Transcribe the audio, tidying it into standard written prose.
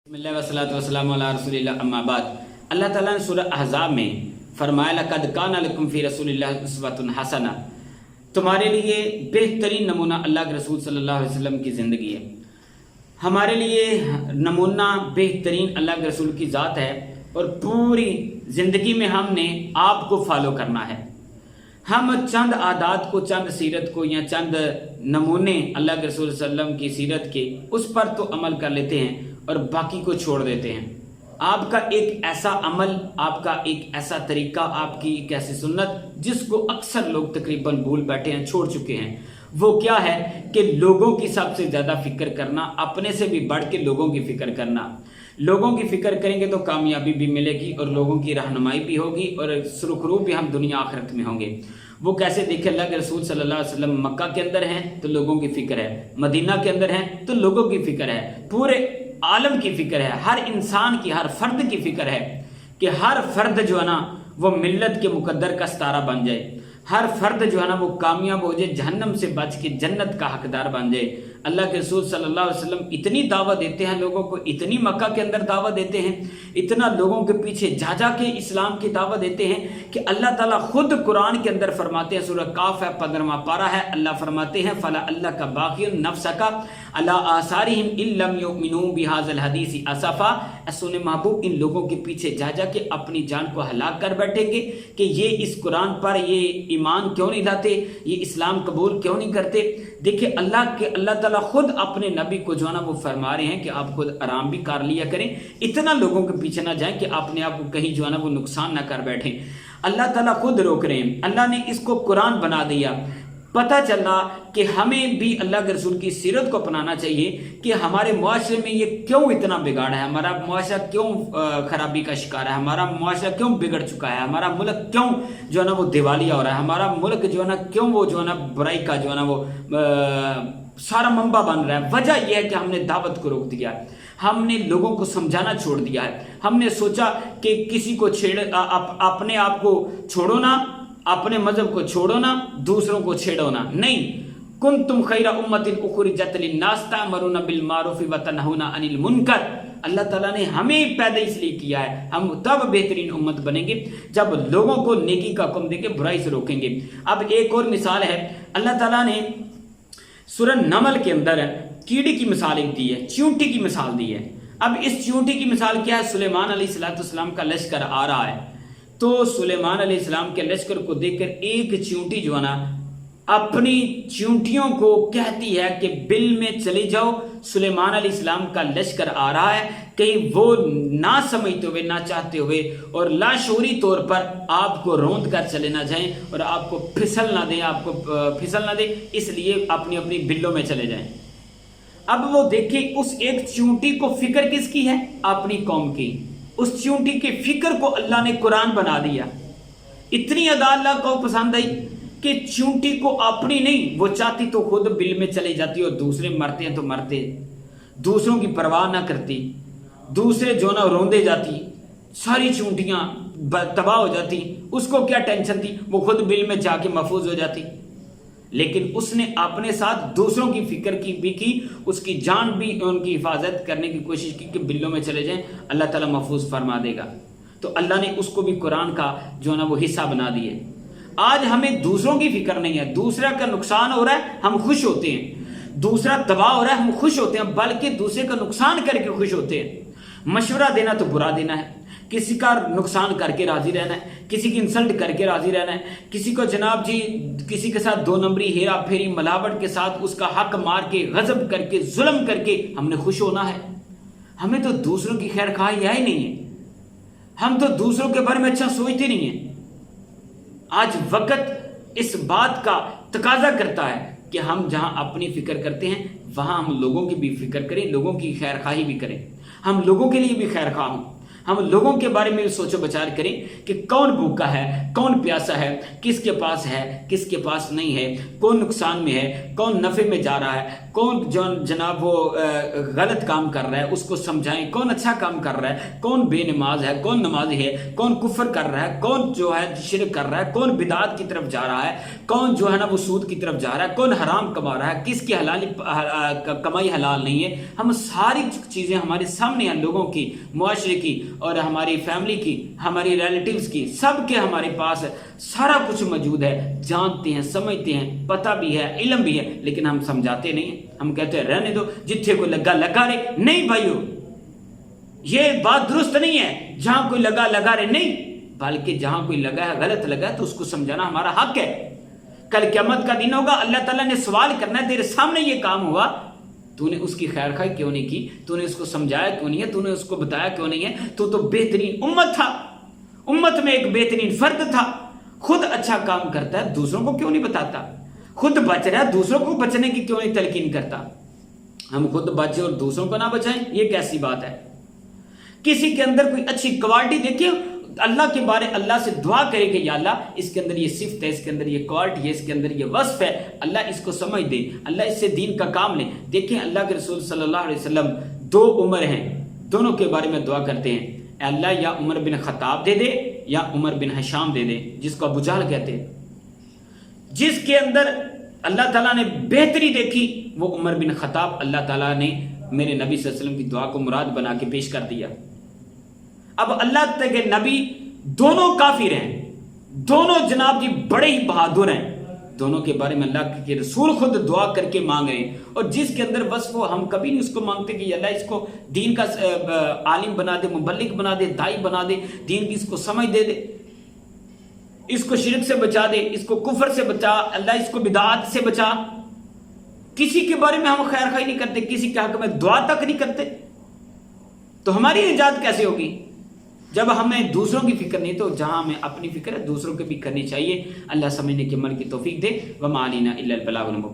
बिस्मिल्लाह वस्सलातु वस्सलामु अला रसूलिल्लाह अम्मा बाद। अल्लाह ताला ने सूरह अहज़ाब में फरमाया लक़द काना लकुम फ़ी रसूलिल्लाहि उस्वतुन हसना, तुम्हारे लिए बेहतरीन नमूना अल्लाह के रसूल सल्लल्लाहु अलैहि वसल्लम की ज़िंदगी है। हमारे लिए नमूना बेहतरीन अल्लाह के रसूल की ज़ात है और पूरी ज़िंदगी में हमने आपको फॉलो करना है। हम चंद आदात को, चंद सीरत को या चंद नमूने अल्लाह के रसूल सल्लल्लाहु अलैहि वसल्लम की सीरत के उस पर तो अमल कर लेते हैं और बाकी को छोड़ देते हैं। आपका एक ऐसा अमल, आपका एक ऐसा तरीका, आपकी एक ऐसी सुन्नत जिसको अक्सर लोग तकरीबन भूल बैठे हैं, छोड़ चुके हैं, वो क्या है कि लोगों की सबसे ज़्यादा फिक्र करना, अपने से भी बढ़ के लोगों की फिक्र करना। लोगों की फिक्र करेंगे तो कामयाबी भी मिलेगी और लोगों की रहनुमाई भी होगी और सुरखरू भी हम दुनिया आखिरत में होंगे। वो कैसे देखे, अल्लाह के रसूल सल्लल्लाहु अलैहि वसल्लम मक्का के अंदर हैं तो लोगों की फिक्र है, मदीना के अंदर हैं तो लोगों की फिक्र है, पूरे आलम की फिक्र है, हर इंसान की, हर फर्द की फिक्र है कि हर फर्द जो है ना वो मिल्लत के मुकद्दर का सितारा बन जाए, हर फर्द जो है ना वो कामयाब हो जाए, जहन्नम से बच के जन्नत का हकदार बन जाए। अल्लाह के रसूल सल्लल्लाहु अलैहि वसल्लम इतनी दावत देते हैं लोगों को, इतनी मक्का के अंदर दावत देते हैं, इतना लोगों के पीछे जा के इस्लाम की दावत देते हैं कि अल्लाह ताला खुद कुरान के अंदर फरमाते हैं, सूरह काफ है 15वां पारा है, अल्लाह फरमाते हैं फला अल्लाह का बाक़ियुन नफ्सका अला आसारिहिम इल्लम युमिनू बिहाज़ल हदीसी असफा। सुने महबूब, इन लोगों के पीछे जा के अपनी जान को हलाक कर बैठेंगे कि ये इस कुरान पर ये ईमान क्यों नहीं लाते, ये इस्लाम कबूल क्यों नहीं करते। देखिए अल्लाह ताला खुद अपने नबी को जो है ना वो फरमा रहे हैं कि आप खुद आराम भी कर लिया करें, इतना लोगों के पीछे ना जाएं कि अपने आप को कहीं जो है ना वो नुकसान ना कर बैठें। अल्लाह ताला खुद रोक रहे हैं। अल्लाह ने इसको कुरान बना दिया। पता चला कि हमें भी अल्लाह के रसूल की सीरत को अपनाना चाहिए कि हमारे मुआशरे में ये क्यों इतना बिगाड़ा है, हमारा मुआशरा क्यों खराबी का शिकार है, हमारा मुआशरा क्यों बिगड़ चुका है, हमारा मुल्क क्यों जो है ना वो दिवालिया हो रहा है, हमारा मुल्क जो है ना क्यों वो जो है ना बुराई का जो है ना वो सारा मंबा बन रहा है। वजह यह है कि हमने दावत को रोक दिया है, हमने लोगों को समझाना छोड़ दिया है। हमने सोचा कि किसी को अपने आप को छोड़ो ना, अपने मजहब को छोड़ो ना, दूसरों को छेड़ो ना। नहीं, कुंतुम खैरा उम्मतिन उखरिजत लिन्नास तामरुना बिल मारूफ व तनहूना अनिल मुनकर। अल्लाह ताला ने हमें पैदा इसलिए किया है, हम तब बेहतरीन उम्मत बनेंगे जब लोगों को नेकी का हुक्म देके बुराई से रोकेंगे। अब एक और मिसाल है, अल्लाह ताला ने सूरह नमल के अंदर कीड़ी की मिसाल एक दी है, चींटी की मिसाल दी है। अब इस चींटी की मिसाल क्या है, सुलेमान अलैहिस्सलाम का लश्कर आ रहा है तो सुलेमान अलैहिस्सलाम के लश्कर को देखकर एक चींटी जो है ना अपनी चींटियों को कहती है कि बिल में चले जाओ, सुलेमान अलैहिस्सलाम का लश्कर आ रहा है, कहीं वो ना समझते हुए, ना चाहते हुए और लाशूरी तौर पर आपको रौंद कर चले ना जाएं और आपको फिसल ना दें, आपको फिसल ना दें, इसलिए अपनी अपनी बिल्लों में चले जाएं। अब वो देखिए उस एक चींटी को फिक्र किसकी है, अपनी कौम की। उस चींटी के फिक्र को अल्लाह ने कुरान बना दिया। इतनी अदा अल्लाह को पसंद आई कि चींटी को अपनी नहीं, वो चाहती तो खुद बिल में चली जाती और दूसरे मरते हैं तो मरते, दूसरों की परवाह ना करती, दूसरे जो ना रोंदे जाती, सारी चींटियां तबाह हो जाती, उसको क्या टेंशन थी, वो खुद बिल में जाके महफूज हो जाती। लेकिन उसने अपने साथ दूसरों की फिक्र की भी की, उसकी जान भी, उनकी हिफाजत करने की कोशिश की कि बिल्लों में चले जाएं, अल्लाह ताला महफूज फरमा देगा। तो अल्लाह ने उसको भी कुरान का जो है ना वो हिस्सा बना दिए। आज हमें दूसरों की फिक्र नहीं है, दूसरा का नुकसान हो रहा है हम खुश होते हैं, दूसरा तबाह हो रहा है हम खुश होते हैं, बल्कि दूसरे का नुकसान करके खुश होते हैं। मशवरा देना तो बुरा देना है, किसी का नुकसान करके राजी रहना है, किसी की इंसल्ट करके राजी रहना है, किसी को जनाब जी किसी के साथ दो नंबरी, हेरा फेरी, मिलावट के साथ उसका हक मार के, गजब करके, जुल्म करके हमने खुश होना है। हमें तो दूसरों की खैर खा ही नहीं है, हम तो दूसरों के बारे में अच्छा सोचते नहीं है। आज वक्त इस बात का तकाजा करता है कि हम जहां अपनी फिक्र करते हैं वहां हम लोगों की भी फिक्र करें, लोगों की खैर खाही भी करें, हम लोगों के लिए भी खैर खा हों, हम लोगों के बारे में सोचो विचार करें कि कौन भूखा है, कौन प्यासा है, किसके पास है, किसके पास नहीं है, कौन नुकसान में है, कौन नफे में जा रहा है, کون جو جناب وہ غلط کام کر رہا ہے اس کو سمجھائیں، کون اچھا کام کر رہا ہے، کون بے نماز ہے، کون نمازی ہے، کون کفر کر رہا ہے، کون جو ہے شرک کر رہا ہے، کون بدعات کی طرف جا رہا ہے، کون جو ہے نا وہ سود کی طرف جا رہا ہے، کون حرام کما رہا ہے، کس کی کمائی حلال نہیں ہے. ہم ساری چیزیں ہمارے سامنے ہیں، لوگوں کی، معاشرے کی اور ہماری فیملی کی، ہماری ریلیٹیوز کی، سب کے ہمارے پاس سارا کچھ موجود ہے، جانتے ہیں، سمجھتے ہیں، پتہ بھی ہے، علم بھی ہے، لیکن ہم سمجھاتے نہیں ہیں. ہم کہتے ہیں رہنے دو، جتھے کو لگا لگا رہے. نہیں بھائیو، یہ بات درست نہیں ہے. جہاں کوئی لگا لگا رہے نہیں، بلکہ جہاں کوئی لگا ہے، غلط لگا ہے، تو اس کو سمجھانا ہمارا حق ہے. کل قیامت کا دن ہوگا، اللہ تعالیٰ نے سوال کرنا ہے، تیرے سامنے یہ کام ہوا، تو نے اس کی خیر خواہی کیوں نہیں کی، تو نے اس کو سمجھایا کیوں نہیں ہے، تو نے اس کو بتایا کیوں نہیں ہے. تو بہترین امت تھا، امت میں ایک بہترین فرد تھا. خود اچھا کام کرتا ہے، دوسروں کو کیوں نہیں بتاتا؟ خود بچ رہا ہے، دوسروں کو بچنے کی کیوں نہیں تلقین کرتا؟ ہم خود بچیں اور دوسروں کو نہ بچائیں، یہ کیسی بات ہے؟ کسی کے اندر کوئی اچھی کوالٹی دیکھیں، اللہ کے بارے اللہ سے دعا کرے کہ یا اللہ اس کے اندر یہ صفت ہے، اس کے اندر یہ کوالٹی ہے، اس کے اندر یہ وصف ہے، اللہ اس کو سمجھ دے، اللہ اس سے دین کا کام لے. دیکھیں اللہ کے رسول صلی اللہ علیہ وسلم 2 عمر ہیں، دونوں کے بارے میں دعا کرتے ہیں، اے اللہ یا عمر بن خطاب دے دے یا عمر بن ہشام دے دے، جس کو ابو جہل کہتے ہیں. جس کے اندر اللہ تعالیٰ نے بہتری دیکھی وہ عمر بن خطاب اللہ تعالیٰ نے میرے نبی صلی اللہ علیہ وسلم کی دعا کو مراد بنا کے پیش کر دیا. اب اللہ کے نبی دونوں کافر ہیں، دونوں جناب جی بڑے ہی بہادر ہیں، دونوں کے بارے میں اللہ کے رسول خود دعا کر کے مانگ رہے ہیں. اور جس کے اندر وصف ہو، ہم کبھی نہیں اس کو مانگتے کہ اللہ اس کو دین کا عالم بنا دے، مبلغ بنا دے، دائی بنا دے، دین کی اس کو سمجھ دے دے، اس کو شرک سے بچا دے، اس کو کفر سے بچا، اللہ اس کو بدعات سے بچا. کسی کے بارے میں ہم خیر خواہی نہیں کرتے، کسی کے حق میں دعا تک نہیں کرتے، تو ہماری نجات کیسے ہوگی؟ جب ہمیں دوسروں کی فکر نہیں، تو جہاں ہمیں اپنی فکر ہے دوسروں کی بھی کرنی چاہیے. اللہ سمجھنے کے عمل کی توفیق دے. وما علینا الا البلاغ المبین.